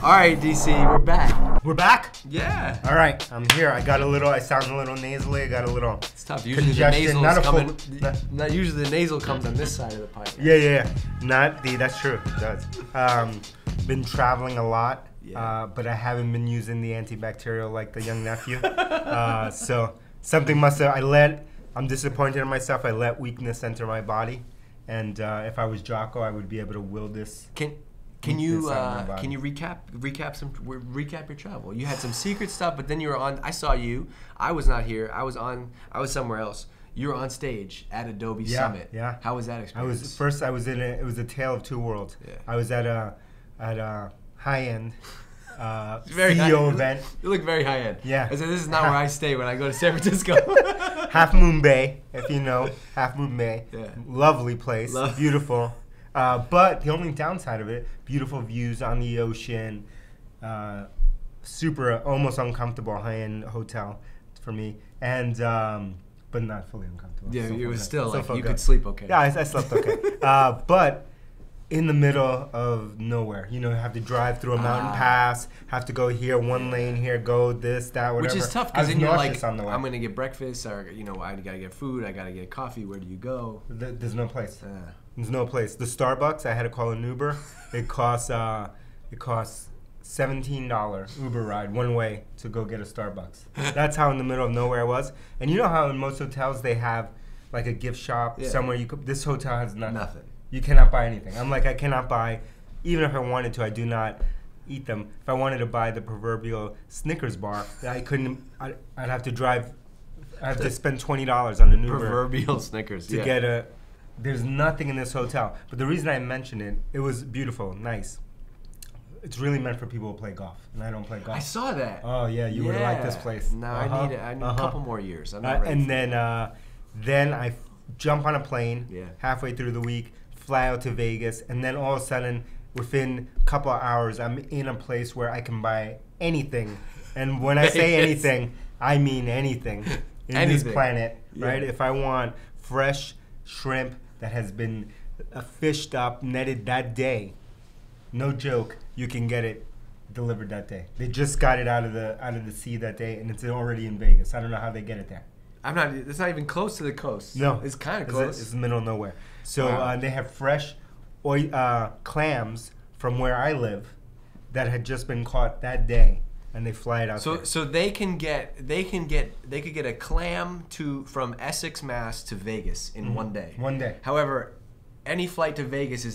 All right, DC, we're back. We're back? Yeah. All right, I'm here. I sound a little nasally. I got a little It's tough. Usually the congestion. nasal not usually the nasal comes on this side of the pipe. Yeah. That's true. It does. Been traveling a lot, but I haven't been using the antibacterial like the young nephew. So something must have, I'm disappointed in myself. I let weakness enter my body. And if I was Jocko, I would be able to will this. Can you recap your travel? You had some secret stuff, but then you were on. I saw you. I was not here. I was somewhere else. You were on stage at Adobe Summit. Yeah. How was that experience? It was a tale of two worlds. Yeah. I was at a high-end CEO event. You look very high-end. Yeah. I said, this is not where I stay when I go to San Francisco. Half Moon Bay, if you know. Half Moon Bay. Yeah. Lovely place. Beautiful. But the only downside of it, beautiful views on the ocean, super, almost uncomfortable high-end hotel for me, and but not fully uncomfortable. Yeah, it was still like you good. could sleep okay. Yeah, I slept okay. But in the middle of nowhere, you have to drive through a mountain pass, have to go here, one lane here, go this, that, whatever. Which is tough because then you're like, I'm going to get breakfast, or I got to get food, I got to get coffee. Where do you go? There's no place. There's no place. The Starbucks, I had to call an Uber. It costs $17 Uber ride one way to go get a Starbucks. That's how in the middle of nowhere I was. And you know how in most hotels they have like a gift shop somewhere you could. This hotel has nothing. You cannot buy anything. I'm like, I cannot buy, even if I wanted to, I do not eat them. If I wanted to buy the proverbial Snickers bar, I couldn't. I'd have to drive. I have to spend $20 on an Uber. Proverbial Snickers to get a. There's nothing in this hotel. But the reason I mentioned it, it was beautiful, nice. It's really meant for people who play golf, and I don't play golf. I saw that. Oh yeah, you would like this place. No, I need a couple more years. I'm not ready. And then I jump on a plane halfway through the week, fly out to Vegas, and then all of a sudden, within a couple of hours, I'm in a place where I can buy anything. And when I say anything, I mean anything in this planet, right? If I want fresh shrimp that has been fished up, netted that day, no joke, you can get it delivered that day. They just got it out of the sea that day, and it's already in Vegas. I don't know how they get it there. It's not even close to the coast. No, it's kind of close. It's the middle of nowhere. So they have fresh clams from where I live that had just been caught that day, and they fly it out there. So they could get a clam from Essex, Mass to Vegas in one day. One day. However, any flight to Vegas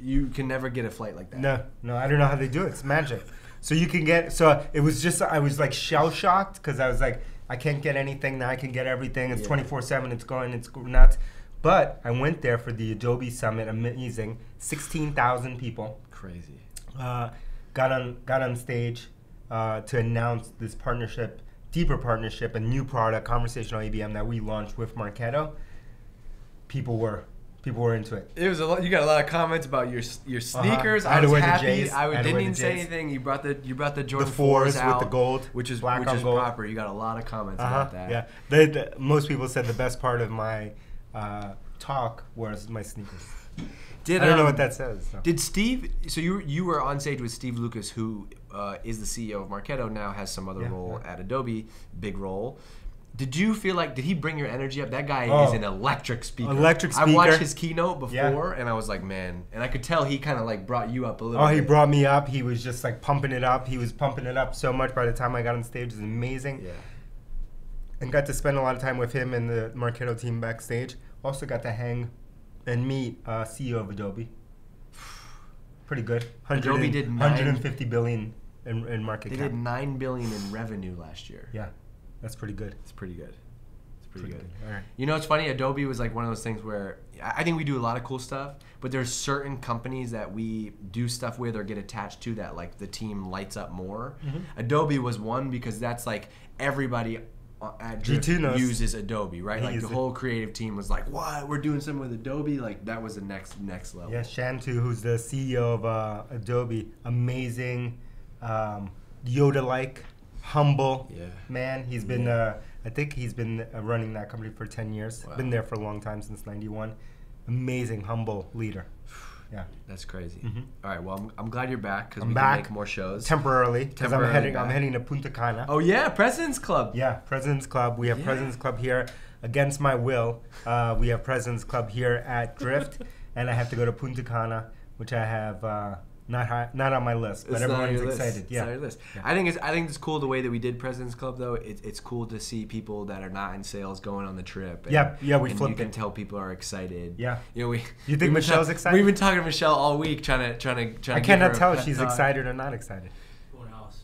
you can never get a flight like that. No, I don't know how they do it. It's magic. So you can get. So it was just I was like shell shocked because I was like, I can't get anything now. I can get everything. It's 24/7. It's going. It's nuts. But I went there for the Adobe Summit. Amazing. 16,000 people. Crazy. Got on stage to announce this partnership, deeper partnership, a new product, conversational ABM that we launched with Marketo. People were into it. It was a lot. You got a lot of comments about your sneakers. I was happy. I didn't even say anything. You brought the Jordan 4s out with the gold, which is black on gold. Proper. You got a lot of comments about that. Yeah, most people said the best part of my talk was my sneakers. I don't know what that says. So. Did Steve? So you were on stage with Steve Lucas, who is the CEO of Marketo now, has some other role at Adobe, big role. Did you feel like, did he bring your energy up? That guy is an electric speaker. I watched his keynote before, and I was like, man. And I could tell he kind of like brought you up a little bit. He brought me up. He was just like pumping it up. He was pumping it up so much by the time I got on stage. It was amazing. Yeah. And got to spend a lot of time with him and the Marketo team backstage. Also got to hang and meet CEO of Adobe. Pretty good. Adobe did 150 billion in market cap. They did $9 billion in revenue last year. Yeah. That's pretty good. It's pretty good. All right. You know, it's funny. Adobe was like one of those things where I think we do a lot of cool stuff, but there's certain companies that we do stuff with or get attached to that like the team lights up more. Adobe was one because that's like everybody at G2 uses Adobe, right? Like the whole creative team was like, "What? We're doing something with Adobe." Like that was the next level. Yeah, Shantu, who's the CEO of Adobe, amazing, Yoda-like. Humble man. He's been, I think he's been running that company for 10 years. Wow. Been there for a long time, since '91. Amazing, humble leader. Yeah. That's crazy. All right, well, I'm glad you're back because we back can make more shows. Temporarily, because I'm heading to Punta Cana. Oh, yeah, President's Club. Yeah, President's Club. We have President's Club here. Against my will, we have President's Club here at Drift, and I have to go to Punta Cana, which I have not on my list, but everyone's excited. It's not your list. Yeah. I think it's cool the way that we did President's Club, though. It's cool to see people that are not in sales going on the trip. And, we flipped you can tell people are excited. Yeah. You think Michelle's excited? We've been talking to Michelle all week, trying to. I cannot tell if she's excited or not excited.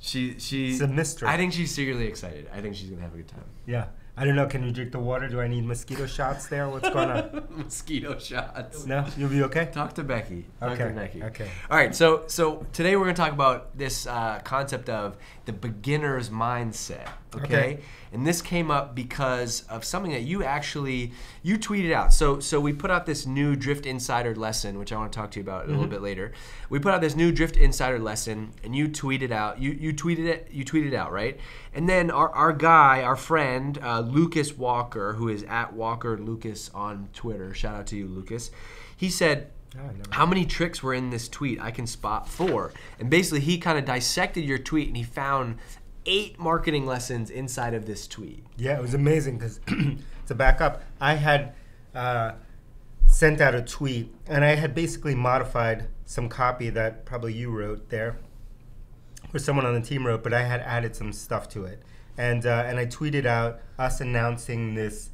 She's a mystery. I think she's secretly excited. I think she's gonna have a good time. Yeah. I don't know. Can you drink the water? Do I need mosquito shots there? What's going on? Mosquito shots. No? You'll be okay? Talk to Becky. Okay. All right. So today we're going to talk about this concept of the beginner's mindset. Okay. And this came up because of something that you tweeted out. So we put out this new Drift Insider lesson, which I want to talk to you about a little bit later. We put out this new Drift Insider lesson, and you tweeted out. You tweeted out, right? And then our friend Lucas Walker, who is at Walker Lucas on Twitter. Shout out to you, Lucas. He said, how many tricks were in this tweet? I can spot 4. And basically, he kind of dissected your tweet, and he found 8 marketing lessons inside of this tweet. Yeah, it was amazing because to back up, I had sent out a tweet, and I had basically modified some copy that probably you wrote there, or someone on the team wrote, but I had added some stuff to it. And I tweeted out us announcing this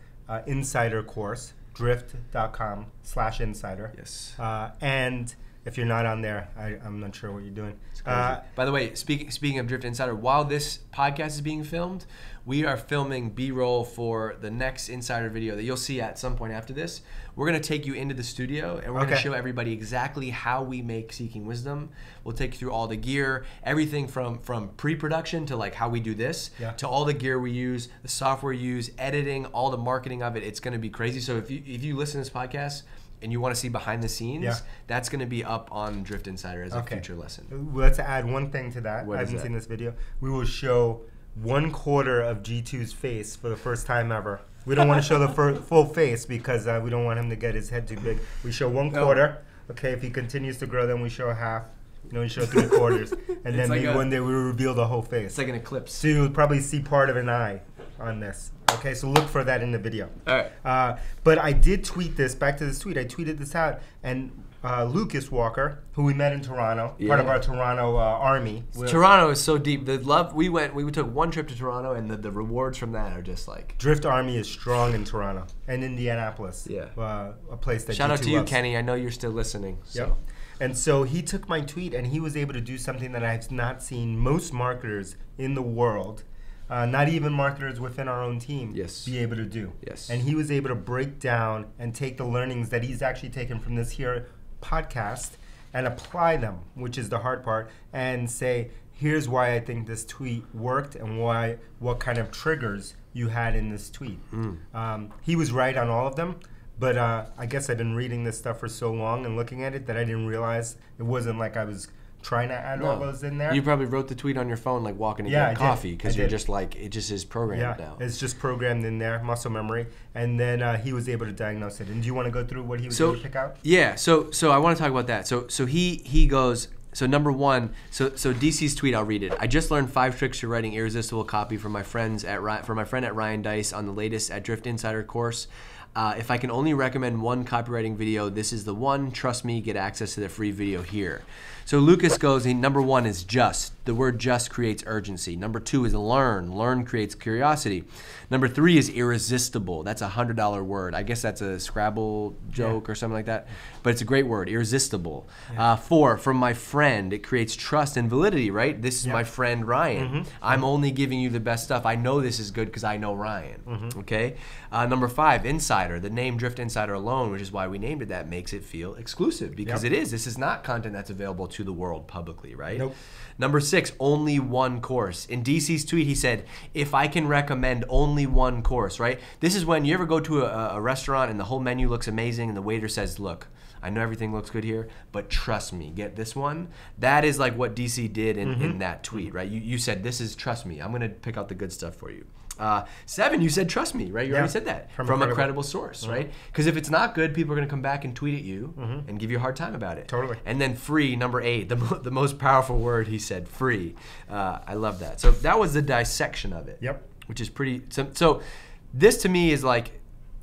insider course, drift.com/insider. Yes. And if you're not on there, I'm not sure what you're doing. By the way, speaking of Drift Insider, while this podcast is being filmed, we are filming B-roll for the next Insider video that you'll see at some point after this. We're going to take you into the studio, and we're going to show everybody exactly how we make Seeking Wisdom. We'll take you through all the gear, everything from pre-production to like how we do this, to all the gear we use, the software we use, editing, all the marketing of it. It's going to be crazy. So if you listen to this podcast and you want to see behind the scenes, that's going to be up on Drift Insider as a future lesson. Let's add one thing to that. I haven't seen this video. We will show 1/4 of G2's face for the first time ever. We don't want to show the full face because we don't want him to get his head too big. We show 1/4. Okay, if he continues to grow, then we show half. We show 3/4. And then maybe one day we reveal the whole face. It's like an eclipse. So you'll probably see part of an eye on this. Okay, so look for that in the video. All right. But I did tweet this, back to this tweet. I tweeted this out, and Lucas Walker, who we met in Toronto, part of our Toronto army. Toronto is so deep. The love we took one trip to Toronto, and the rewards from that are just like Drift Army is strong in Toronto and Indianapolis. Yeah, a place that shout G2 out to you, loves. Kenny. I know you're still listening. So. Yep. And so he took my tweet, and he was able to do something that I've not seen most marketers in the world. Not even marketers within our own team be able to do. Yes. And he was able to break down and take the learnings that he's actually taken from this here podcast and apply them, which is the hard part, and say, here's why I think this tweet worked and what kind of triggers you had in this tweet. He was right on all of them, but I guess I've been reading this stuff for so long and looking at it that I didn't realize it wasn't like I was trying to add all those in there. You probably wrote the tweet on your phone like walking to get coffee because you're just like, it just is programmed now. It's just programmed in there, muscle memory. And then he was able to diagnose it. And do you want to go through what he was able to pick out? Yeah, so I want to talk about that. So he goes, so number one, so DC's tweet, I'll read it. I just learned 5 tricks to writing irresistible copy from my friend at Ryan Dice on the latest at Drift Insider course. If I can only recommend one copywriting video, this is the one. Trust me, get access to the free video here. So Lucas goes, number 1 is just. The word just creates urgency. Number 2 is learn. Learn creates curiosity. Number 3 is irresistible. That's a $100 word. I guess that's a Scrabble joke or something like that. But it's a great word, irresistible. 4, from my friend. It creates trust and validity, right? This is my friend Ryan. I'm only giving you the best stuff. I know this is good because I know Ryan. Okay. Number 5, insider. The name Drift Insider alone, which is why we named it that, makes it feel exclusive because it is. This is not content that's available to the world publicly, right? Nope. Number 6, only one course. In DC's tweet, he said, if I can recommend only one course, right? This is when you ever go to a restaurant and the whole menu looks amazing and the waiter says, look, I know everything looks good here, but trust me, get this one. That is like what DC did in that tweet, right? You said, trust me, I'm going to pick out the good stuff for you. 7, you said trust me, right? You already said that. From a credible source, right? Because if it's not good, people are going to come back and tweet at you and give you a hard time about it. Totally. And then free, number 8, the most powerful word, he said, free. I love that. So that was the dissection of it. Yep. Which is pretty, so this to me is like,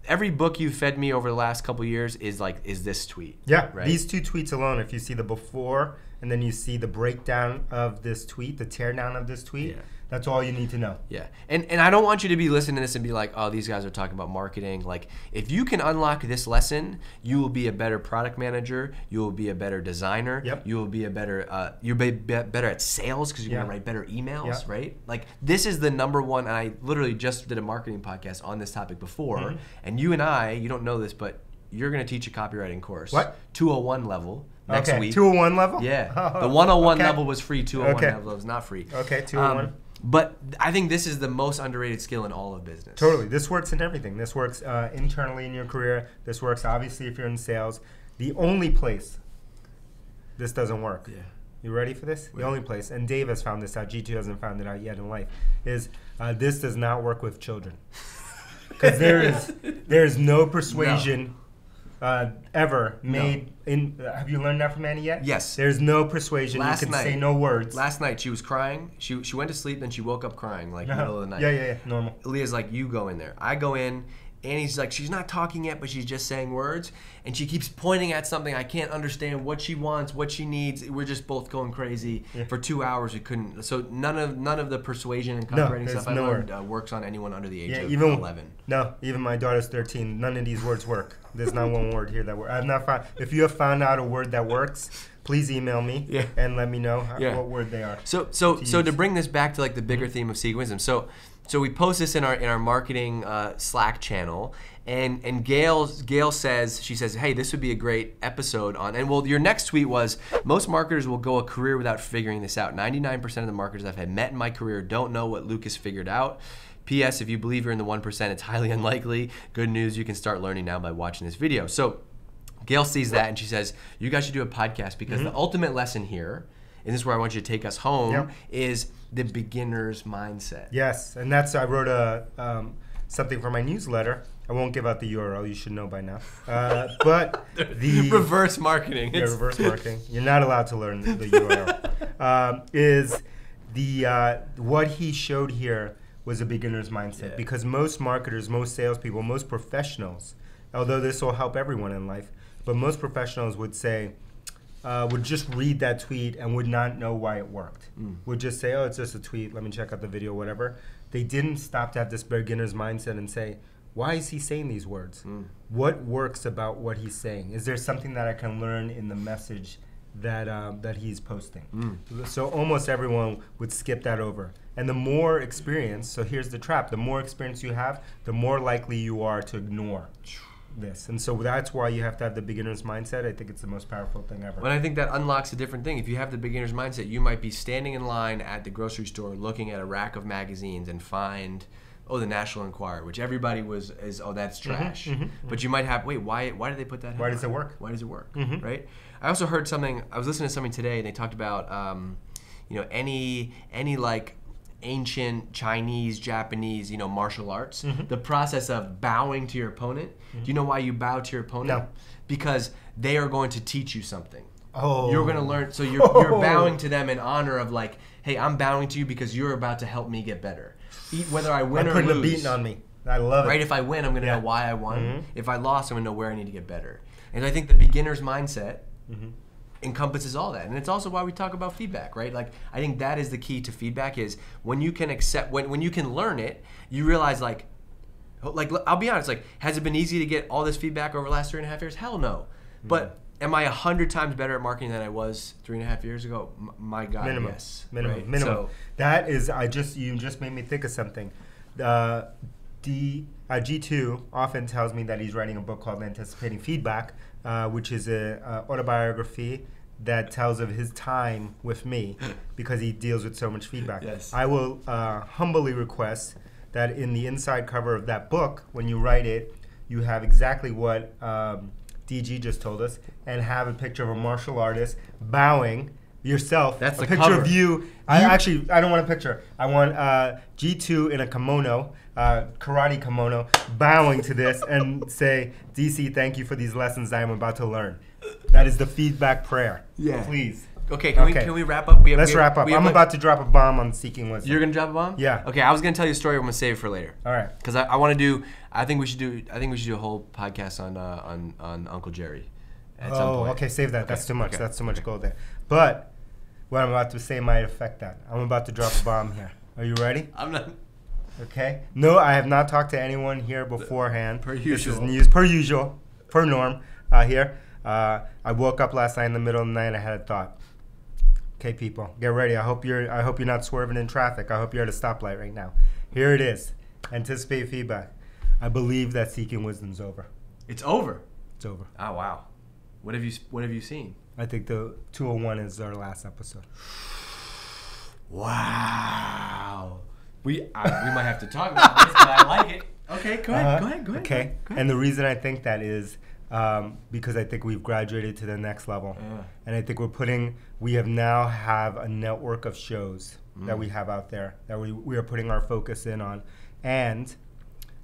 every book you fed me over the last couple of years is this tweet. Yeah, right? These 2 tweets alone, if you see the before and then you see the breakdown of this tweet, the teardown of this tweet, that's all you need to know. Yeah, and I don't want you to be listening to this and be like, oh, these guys are talking about marketing. Like, if you can unlock this lesson, you will be a better product manager. You will be a better designer. Yep. You will be a better, you'll be better at sales because you're going to write better emails, right? Like, this is the number one, and I literally just did a marketing podcast on this topic before, and you and I, you don't know this, but you're going to teach a copywriting course. What? 201 level. Next week. 201 level? Yeah. The 101 level was free. 201 level was not free. Okay, 201. But I think this is the most underrated skill in all of business. Totally. This works in everything. This works internally in your career. This works obviously if you're in sales. The only place this doesn't work. Yeah. You ready for this? The only place, and Dave has found this out, G2 hasn't found it out yet in life, is this does not work with children. Because there is no persuasion ever made in. Have you learned that from Annie yet? Yes. There's no persuasion. You can say no words. Last night she was crying. She went to sleep, then she woke up crying middle of the night. Yeah. Normal. Leah's like, you go in there. I go in. Annie's like, she's not talking yet, but she's just saying words, and she keeps pointing at something. I can't understand what she wants, what she needs. We're just both going crazy. For 2 hours. We couldn't. So none of the persuasion and copywriting stuff I learned works on anyone under the age of 11. No, even my daughter's 13. None of these words work. There's not one word here that works. I've not found. If you have found out a word that works, please email me and let me know what word they are. So to bring this back to like the bigger theme of Seek Wisdom. So we post this in our marketing Slack channel, and Gail says, she says, hey, this would be a great episode on, and well, your next tweet was, most marketers will go a career without figuring this out. 99% of the marketers I've had met in my career don't know what Lucas figured out. P.S. If you believe you're in the 1%, it's highly unlikely. Good news, you can start learning now by watching this video. So Gail sees that and she says, you guys should do a podcast because the ultimate lesson here, and this is where I want you to take us home, is the beginner's mindset. Yes, and that's, I wrote something for my newsletter. I won't give out the URL, you should know by now. But the reverse marketing. Yeah, reverse marketing. You're not allowed to learn the URL. Is the what he showed here was a beginner's mindset, because most marketers, most salespeople, most professionals, although this will help everyone in life, but most professionals would say, would just read that tweet and would not know why it worked. Would just say, oh, it's just a tweet, let me check out the video, whatever. They didn't stop to have this beginner's mindset and say, why is he saying these words? What works about what he's saying? Is there something that I can learn in the message that he's posting? So almost everyone would skip that over. And the more experience, so here's the trap, the more experience you have, the more likely you are to ignore this. And so that's why you have to have the beginner's mindset. I think it's the most powerful thing ever. But I think that unlocks a different thing. If you have the beginner's mindset, you might be standing in line at the grocery store looking at a rack of magazines and find, the National Enquirer, which everybody that's trash. But you might have, why did they put that? Why does it work? Why does it work? Right? I also heard something, I was listening to something today, and they talked about, any like ancient Chinese, Japanese, martial arts, the process of bowing to your opponent. Do you know why you bow to your opponent? No. Because they are going to teach you something. Oh. You're going to learn. So you're bowing to them in honor of like, hey, I'm bowing to you because you're about to help me get better. Whether I win or lose. Putting a beating on me. I love it. Right? If I win, I'm going to know why I won. If I lost, I'm going to know where I need to get better. And I think the beginner's mindset encompasses all that. And it's also why we talk about feedback, right? Like, I think that is the key to feedback, is when you can accept, when you can learn it, you realize like, I'll be honest, like, has it been easy to get all this feedback over the last 3.5 years? Hell no. But am I 100 times better at marketing than I was 3.5 years ago? My God, minimum. yes. Minimum. Right? Minimum. So, that is, you just made me think of something. G2 often tells me that he's writing a book called Anticipating Feedback, which is an autobiography that tells of his time with me because he deals with so much feedback. Yes. I will humbly request that in the inside cover of that book, when you write it, you have exactly what DG just told us, and have a picture of a martial artist bowing yourself. That's a the picture cover. of you. I don't want a picture. I want G2 in a kimono, karate kimono, bowing to this and say, DC, thank you for these lessons I am about to learn. That is the feedback prayer. Yeah. Please. Okay, can we wrap up? Let's wrap up. I'm about to drop a bomb on Seeking Wisdom. You're gonna drop a bomb? Yeah. Okay, I was gonna tell you a story. I'm gonna save it for later. All right. Because I want to do. I think we should do a whole podcast on Uncle Jerry. At some point. Okay. Save that. Okay. That's too much. Okay. That's too much gold there. But what I'm about to say might affect that. I'm about to drop a bomb here. Are you ready? I'm not. Okay. No, I have not talked to anyone here beforehand. Per usual. This is news. Per usual. Per norm. Here. I woke up last night in the middle of the night and I had a thought. Okay, people, get ready. I hope you're not swerving in traffic. I hope you're at a stoplight right now. Here it is. Anticipate feedback. I believe that Seeking Wisdom's over. It's over. It's over. Oh wow. What have you seen? I think the 201 is our last episode. Wow. We might have to talk about this, but I like it. Okay, go ahead. Okay. And the reason I think that is because I think we've graduated to the next level. And I think we now have a network of shows that we have out there that we are putting our focus in on. And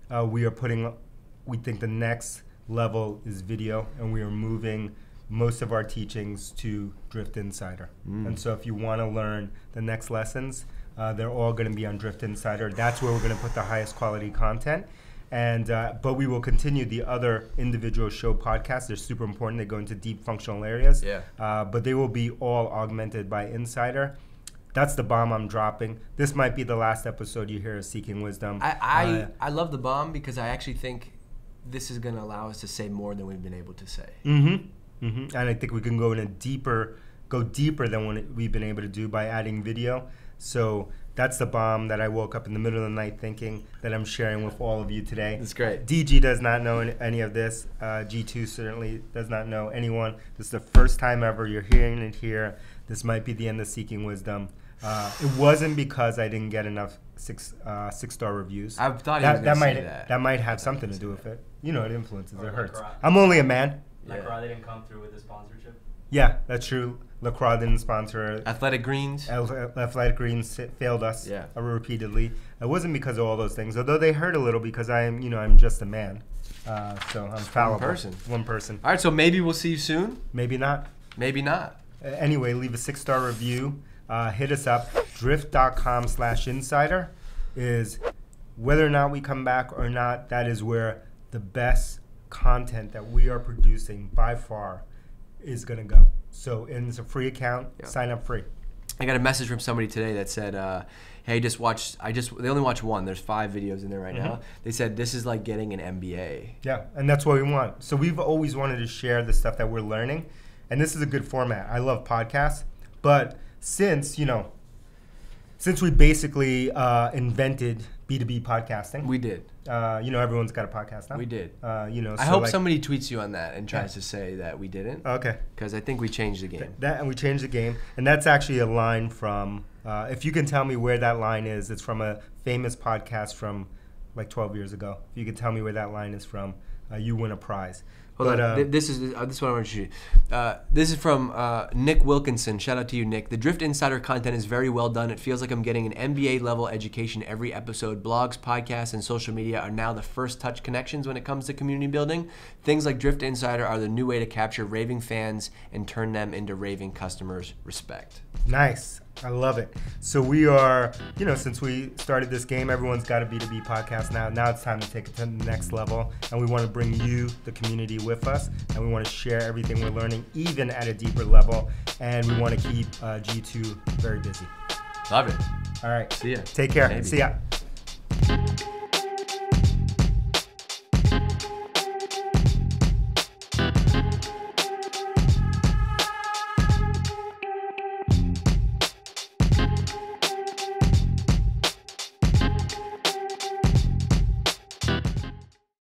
we think the next level is video, and we are moving most of our teachings to Drift Insider. And so if you want to learn the next lessons, they're all going to be on Drift Insider. That's where we're going to put the highest quality content. And but we will continue the other individual show podcasts. They're super important. They go into deep functional areas. Yeah. But they will be all augmented by Insider. That's the bomb I'm dropping. This might be the last episode you hear of Seeking Wisdom. I love the bomb because I actually think this is going to allow us to say more than we've been able to say. And I think we can go deeper than what we've been able to do by adding video. So that's the bomb that I woke up in the middle of the night thinking that I'm sharing with all of you today. That's great. DG does not know any of this. G2 certainly does not know anyone. This is the first time ever you're hearing it here. This might be the end of Seeking Wisdom. It wasn't because I didn't get enough six-star reviews. I thought he was going to say that. That might have something to do with it. You know, it influences. It hurts. I'm only a man. LaCroix didn't come through with the sponsorship? Yeah, that's true. LaCroix didn't sponsor Athletic Greens. Athletic Greens failed us repeatedly. It wasn't because of all those things, although they hurt a little because I'm just a man. So I'm fallible. One person. All right, so maybe we'll see you soon. Maybe not. Maybe not. Anyway, leave a 6-star review. Hit us up. Drift.com/insider is whether or not we come back or not. That is where the best content that we are producing by far is going to go. So, and it's a free account. Sign up free. I got a message from somebody today that said, "Hey, they only watched one. There's 5 videos in there right now. They said this is like getting an MBA." Yeah, and that's what we want. So we've always wanted to share the stuff that we're learning, and this is a good format. I love podcasts, but since we basically invented B2B podcasting, we did. Everyone's got a podcast now. We did. I hope somebody tweets you on that and tries to say that we didn't. Okay. Because I think we changed the game. And we changed the game, and that's actually a line from. If you can tell me where that line is, it's from a famous podcast from like 12 years ago. If you can tell me where that line is from, you win a prize. Hold on. This is what I want to show you. This is from Nick Wilkinson. Shout out to you, Nick. The Drift Insider content is very well done. It feels like I'm getting an MBA level education every episode. Blogs, podcasts, and social media are now the first touch connections when it comes to community building. Things like Drift Insider are the new way to capture raving fans and turn them into raving customers. Respect. Nice. I love it. So we are, since we started this game, everyone's got a B2B podcast now. Now it's time to take it to the next level. And we want to bring you, the community, with us. And we want to share everything we're learning, even at a deeper level. And we want to keep G2 very busy. Love it. All right. See ya. Take care. Maybe. See ya.